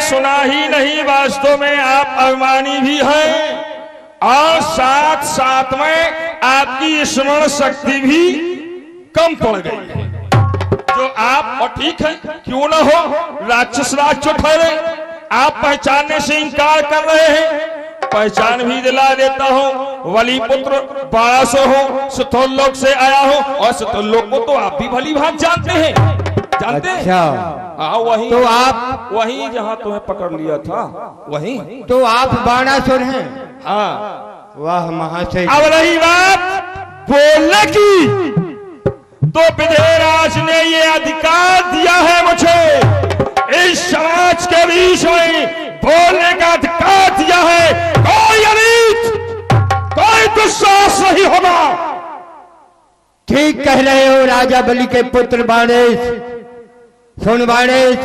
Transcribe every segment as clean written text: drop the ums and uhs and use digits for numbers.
सुना ही नहीं, वास्तव में आप अभिमानी भी हैं और साथ साथ में आपकी स्मरण शक्ति भी कम पड़ गई है। जो आप, और ठीक है क्यों ना हो, राक्षस राज जो ठहरे, आप पहचानने से इनकार कर रहे हैं। पहचान भी दिला देता हूँ। वली पुत्र 1200 हो, सुतोल्लोक से आया हो, और सुतोल्लोक को तो आप भी भली भांति जानते हैं। जानते हैं? अच्छा, हाँ वही तो आप वही जहाँ तुम्हें पकड़ लिया था वही। तो आप बाणासुर हैं? हाँ। वाह महाशय। अब रही बात बोलने की, तो विधेयराज ने ये अधिकार दिया है मुझे, इस समाज के बीच में बोलने का अधिकार दिया है। कोई अनीत, कोई दुस्साहस नहीं होगा। ठीक कह रहे हो राजा बलि के पुत्र बाणेश। सुन बाणेश,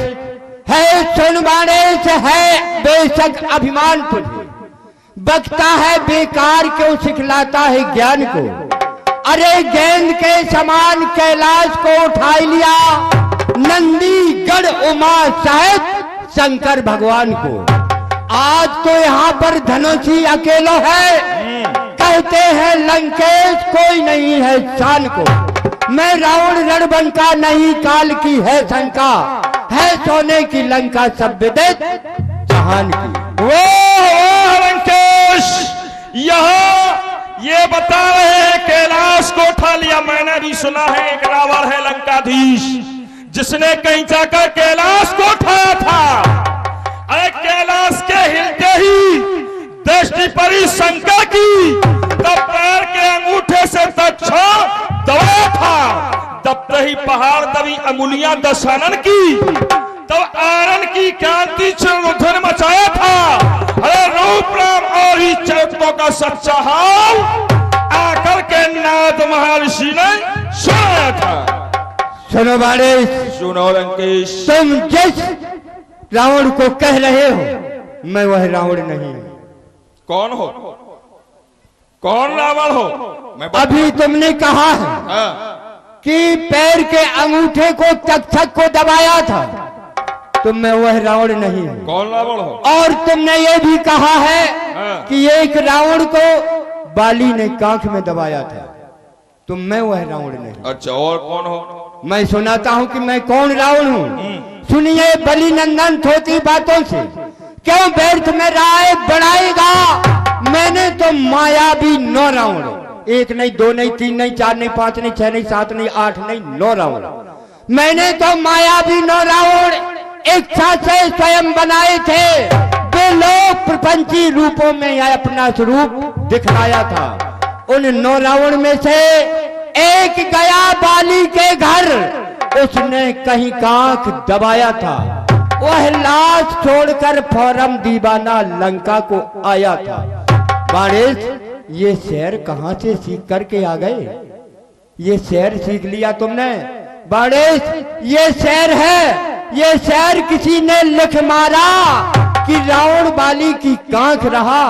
सुन बाणेश, है बेशक अभिमान तुझे, बकता है बेकार क्यों सिखलाता है ज्ञान को। अरे गेंद के समान कैलाश को उठा लिया, नंदी गढ़ उमा सहित शंकर भगवान को। आज तो यहाँ पर धनुषी अकेलो है, कहते हैं लंकेश कोई नहीं है शान को। मैं रावण रणबंका नहीं, काल की है शंका, है सोने की लंका सब विदित जहान की। वो लंकेश यहाँ ये बता रहे हैं कैलाश को उठा लिया। मैंने भी सुना है एक रावण है लंकाधीश, जिसने कहीं जाकर कैलाश को उठाया था। अरे कैलाश के हिलते ही दृष्टि पड़ी शंकर की, तब पैर के अंगूठे से दक्षा दबाया था। दबते ही पहाड़ दबी अंगुलियां दशानन की, तब आनंद की क्रांति चरण मचाया था। अरे रूप राम और ही चैत्यों का सच्चा हाल आकर के नाद महर्षि ने सुनाया था। सुनो बाणेश, सुनो लंकेश, तुम जिस रावण को कह रहे हो, मैं वह रावण नहीं। कौन हो? कौन रावण हो? मैं अभी तुमने कहा है कि पैर के अंगूठे को तक्षक को दबाया था, तो मैं वह रावण नहीं हूँ। कौन रावण हो? और तुमने ये भी कहा है कि एक रावण को बाली ने कांख में दबाया था, तो मैं वह रावण नहीं। अच्छा, और कौन हो? मैं सुनाता हूँ कि मैं कौन रावण हूँ। सुनिए बलि नंदन, थोती बातों से क्यों व्यर्थ में राय बढ़ाएगा। मैंने तो मायावी 9 रावण, 1 नहीं 2 नहीं 3 नहीं 4 नहीं 5 नहीं 6 नहीं 7 नहीं 8 नहीं 9 रावण। मैंने तो मायावी 9 रावण इच्छा से स्वयं बनाए थे। वे लोग प्रपंची रूपों में अपना स्वरूप दिखलाया था। उन 9 रावण में से एक गया बाली के घर, उसने कहीं कांख दबाया था। वह लाश छोड़कर फौरम दीवाना लंका को आया था। बाणेश, ये शेर कहां से सीख करके आ गए? ये शेर सीख लिया तुमने? बाणेश, ये शेर है, ये शेर किसी ने लिख मारा कि रावण बाली की कांख रहा।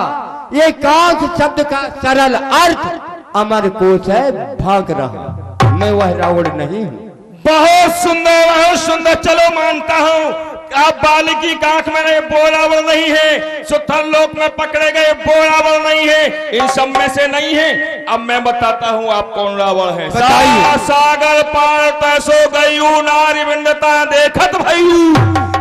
ये कांख शब्द का सरल अर्थ अमर कोश है, भाग रहा। मैं वह रावण नहीं हूँ। बहुत सुंदर, बहुत सुंदर। चलो मानता हूँ आप बाली की कांख में नहीं, वो रावण नहीं है। सुतोल्लोक में पकड़े गए वो रावण नहीं है, इन सब में से नहीं है। अब मैं बताता हूँ आप कौन रावण है। सागर पार तैसो गयू नारी विंदता देखत भयू।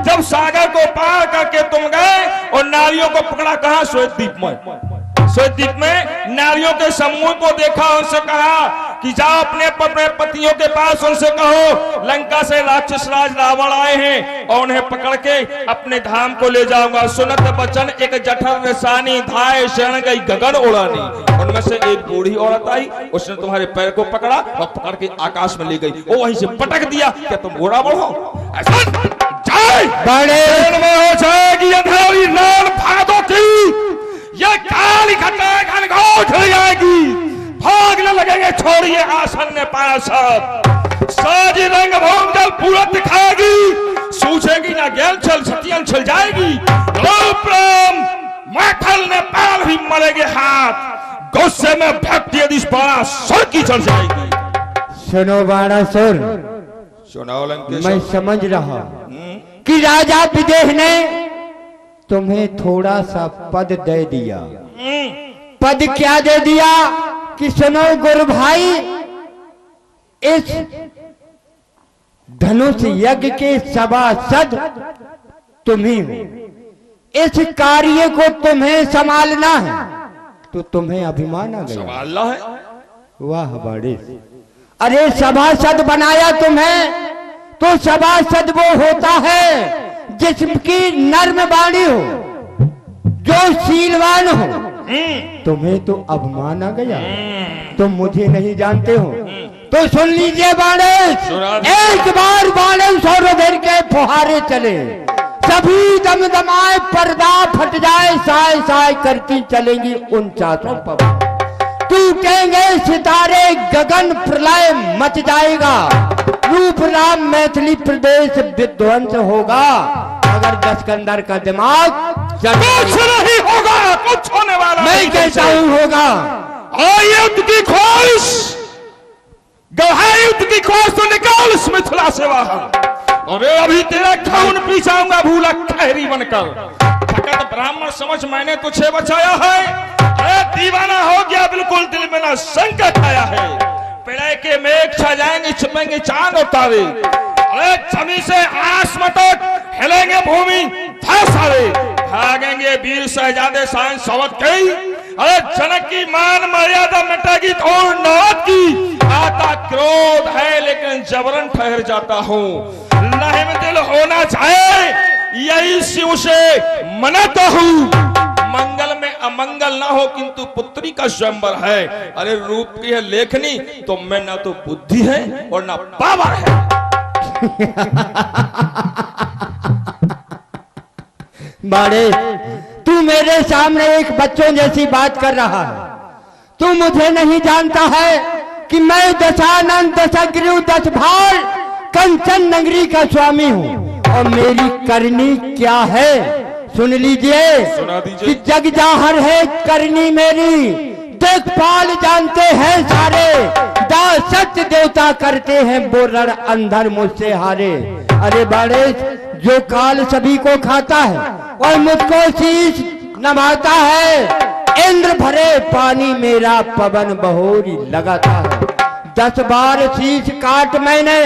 जब सागर को पार करके तुम गए और नारियों को पकड़ा, कहा? श्वेतद्वीप में। श्वेतद्वीप में नारियों के समूह को देखा, उनसे कहा कि जाओ अपने पतियों के पास, उनसे कहो लंका से राक्षस राज रावण आए हैं और उन्हें पकड़ के अपने धाम को ले जाऊंगा। सुनत बचन एक जठर निशानी, धाय शरण गई गगन उड़ानी। उनमें से एक बूढ़ी औरत आई, उसने तुम्हारे पैर को पकड़ा और पकड़ के आकाश में ले गई। वो वहीं से पटक दिया। क्या तुम वो रावण हो? हो जाएगी अंधेरी लाल भादों की, ये काली घटा घनघोर हो जाएगी। भागने लगेंगे, छोड़िए आसन्न पार्षद। साजी रंग भोग जल पूरा दिखाएगी, सूझेगी ना गैल छल सतियन छल जाएगी। रूप राम माखल ने पाल भी मरेंगे हाथ, गुस्से में भक्ति यदि सुर की चढ़ जाएगी। सुनो बाणासुर, सुनो लंकेश, मैं समझ रहा कि राजा विदेह ने तुम्हें थोड़ा सा पद दे दिया। पद क्या दे दिया कि सुनो गुरु भाई, इस धनुष यज्ञ के सभासद तुम्ही हो, इस कार्य को तुम्हें संभालना है, तो तुम्हें अभिमान आ गया। संभालना है? वाह बड़े, अरे सभासद बनाया तुम्हें, तो सभासद वो होता है जिसकी नर्म वाणी हो, जो शीलवान हो। तुम्हें तो अभिमान आ गया, तुम मुझे नहीं जानते हो। तो सुन लीजिए बाणेश, एक बार बाणेश सौरभेर के फुहारे चले, सभी दमदमाए पर्दा फट जाए, साय साय करती चलेंगी 49 पवन, टूटेंगे सितारे, गगन प्रलय मच जाएगा, रूप राम मैथिली प्रदेश विध्वंस होगा, अगर दशकंदर का दिमाग कुछ नहीं होगा, कुछ होने वाला मैं कहता हूं होगा। युद्ध की ख्वाहिश, युद्ध की ख्वाहिश तो निकाल इस मिथिला से बाहर। अरे अभी तेरा खून पी जाऊंगा भूला खैरी बनकर। फकत ब्राह्मण समझ मैंने तुझे बचाया है, अरे दीवाना हो गया बिल्कुल, दिल में ना संकट आया है। पिड़े के मेघ छा जाएंगे, छिपेंगे चांद और तारे, अरे जमी से आसमतक हिलेंगे भूमि सारे, भागेंगे वीर शहजादे शान सवत कई, अरे जनक की मान मर्यादा मिटेगी और नौत की। आता क्रोध है लेकिन जबरन ठहर जाता हूँ, रहम दिल होना चाहे यही शिव से मनता हूँ। मंगल में अमंगल ना हो किंतु पुत्री का स्वयंवर है, अरे रूप की है लेखनी तो मैं ना तो बुद्धि है और ना पावर है। बाड़े, तू मेरे सामने एक बच्चों जैसी बात कर रहा है। तू मुझे नहीं जानता है कि मैं दशानन दशग्रीव 10 भार कंचन नगरी का स्वामी हूँ, और मेरी करनी क्या है सुन लीजिए, कि जग जाहर है करनी मेरी, देखभाल जानते हैं सारे, सत्य देवता करते हैं वो रण अंधर मुझसे हारे। अरे बाड़े, जो काल सभी को खाता है और मुझको शीश नभाता है, इंद्र भरे पानी मेरा पवन बहोरी लगाता है। 10 बार शीश काट मैंने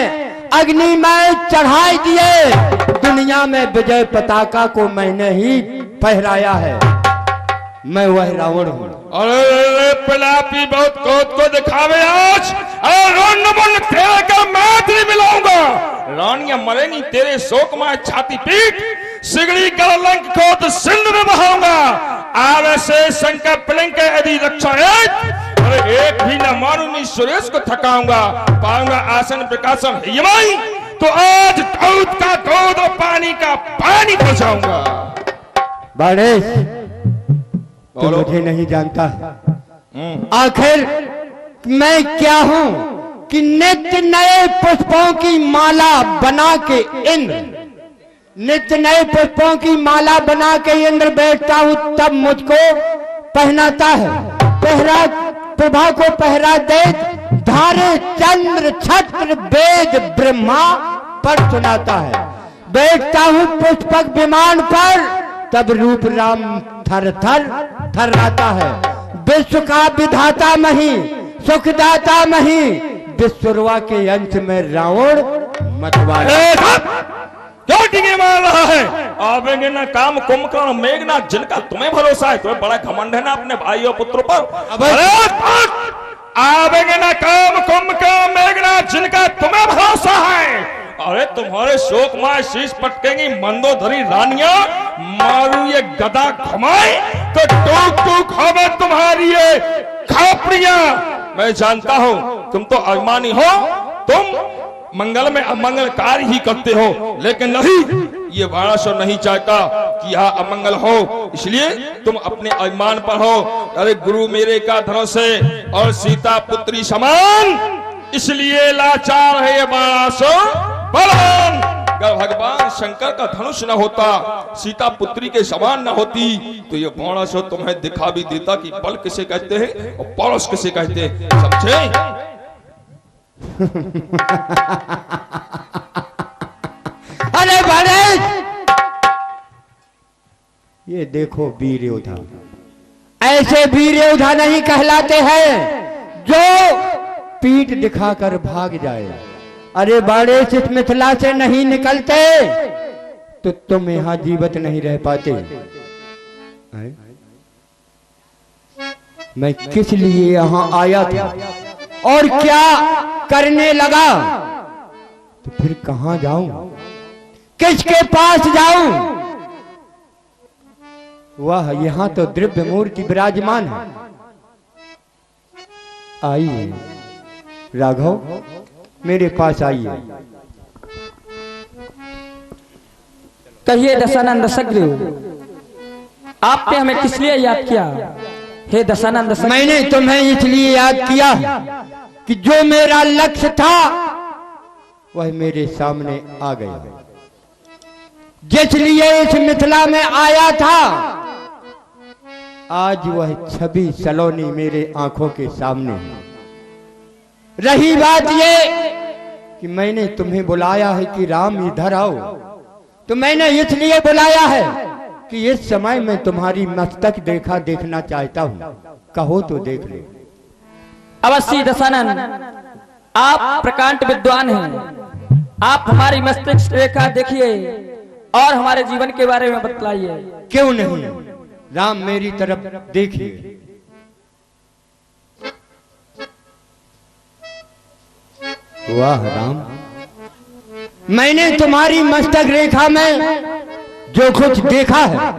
अग्नि में चढ़ाई दिए, दुनिया में विजय पताका को मैंने ही फहराया है, मैं वह रावण हूँ। अरे पिलापी बहुत क्रोध को दिखावे आज, तेरे का मैत्री मिलाऊंगा, रानियां मरेंगी तेरे शोक में छाती पीट, सिगड़ी गलंक खोद सिंध में बहाऊंगा, आवे से शंकर पिलंक यदि रक्षा अरे एक भी न मारूंगी सुरेश को थकाऊंगा, पाऊंगा आसन प्रकाशन यमाई, तो आज दूध का दूध और पानी का पानी पहुंचाऊंगा। बाणेश, तू मुझे नहीं जानता, आखिर मैं क्या हूँ कि नित्य नए पुष्पों की माला बना के इंद्र, नित्य नए पुष्पों की माला बना के इंद्र बैठता हूँ, तब मुझको पहनाता है, पहरा प्रभा को पहरा दे, धारे चंद्र छत्र वेद ब्रह्मा पर सुनाता है, बैठता हूँ पुष्पक विमान पर, तब रूप राम थर थर थर्राता है, विश्व का विधाता मही, सुखदाता मही, विश्वरूपा के अंश में रावण मतवाला। क्यों टीके मार रहा है? आवेंगे ना काम कुंभकर्ण मेघनाथ, जिनका तुम्हें भरोसा है, तुम्हें बड़ा घमंड है ना अपने भाई और पुत्रों पर। आवेंगे ना काम कुंभकर्ण मेघनाथ, जिनका तुम्हें भरोसा है, अरे तुम्हारे शोक माय शीश पटकेंगी मंदोदरी रानियां, मारू ये गदा घुमाए तो टूक टूक होवे तुम्हारी ये खापड़ियां। मैं जानता हूं तुम तो अभिमानी हो, तुम मंगल में अमंगल कार्य ही करते हो, लेकिन नहीं, ये वारासुर नहीं चाहता कि यह अमंगल हो, इसलिए तुम अपने अभिमान पर हो। अरे गुरु मेरे का धनुष है और सीता पुत्री समान, इसलिए लाचार है ये वारासुर बलवान। अगर भगवान शंकर का धनुष न होता, सीता पुत्री के समान न होती, तो ये वारासुर तुम्हें दिखा भी देता कि बल किसे कहते हैं और पौरुष किसे कहते हैं, समझे? अरे बाणेश, ये देखो वीर योद्धा, ऐसे वीर योद्धा नहीं कहलाते हैं जो पीठ दिखाकर भाग जाए। अरे बाड़े से मिथिला से नहीं निकलते तो तुम यहां जीवित नहीं रह पाते। मैं किस लिए यहां आया था और क्या करने लगा, तो फिर कहां जाऊं, किसके पास जाऊं? वाह, यहां तो दिव्य मूर्ति विराजमान है। आइए राघव, मेरे पास आइए। कहिए दशानंद सग्रीव, आपने हमें किस लिए याद किया? हे दशानंद सग्रीव, मैंने तुम्हें इसलिए याद किया कि जो मेरा लक्ष्य था वह मेरे सामने आ गया। जिस लिए इस मिथिला में आया था, आज वह छवि सलोनी मेरे आंखों के सामने है। रही बात ये कि मैंने तुम्हें बुलाया है कि राम इधर आओ, तो मैंने इसलिए बुलाया है कि इस समय मैं तुम्हारी मस्तक देखना चाहता हूं। कहो तो देख लो। अवश्य दशानंद, आप प्रकांड विद्वान हैं, आप हमारी मस्तिष्क रेखा देखिए और हमारे जीवन के बारे में बतलाइए। क्यों नहीं, राम मेरी तरफ देखिए। वाह राम, मैंने तुम्हारी मस्तक रेखा में जो कुछ देखा है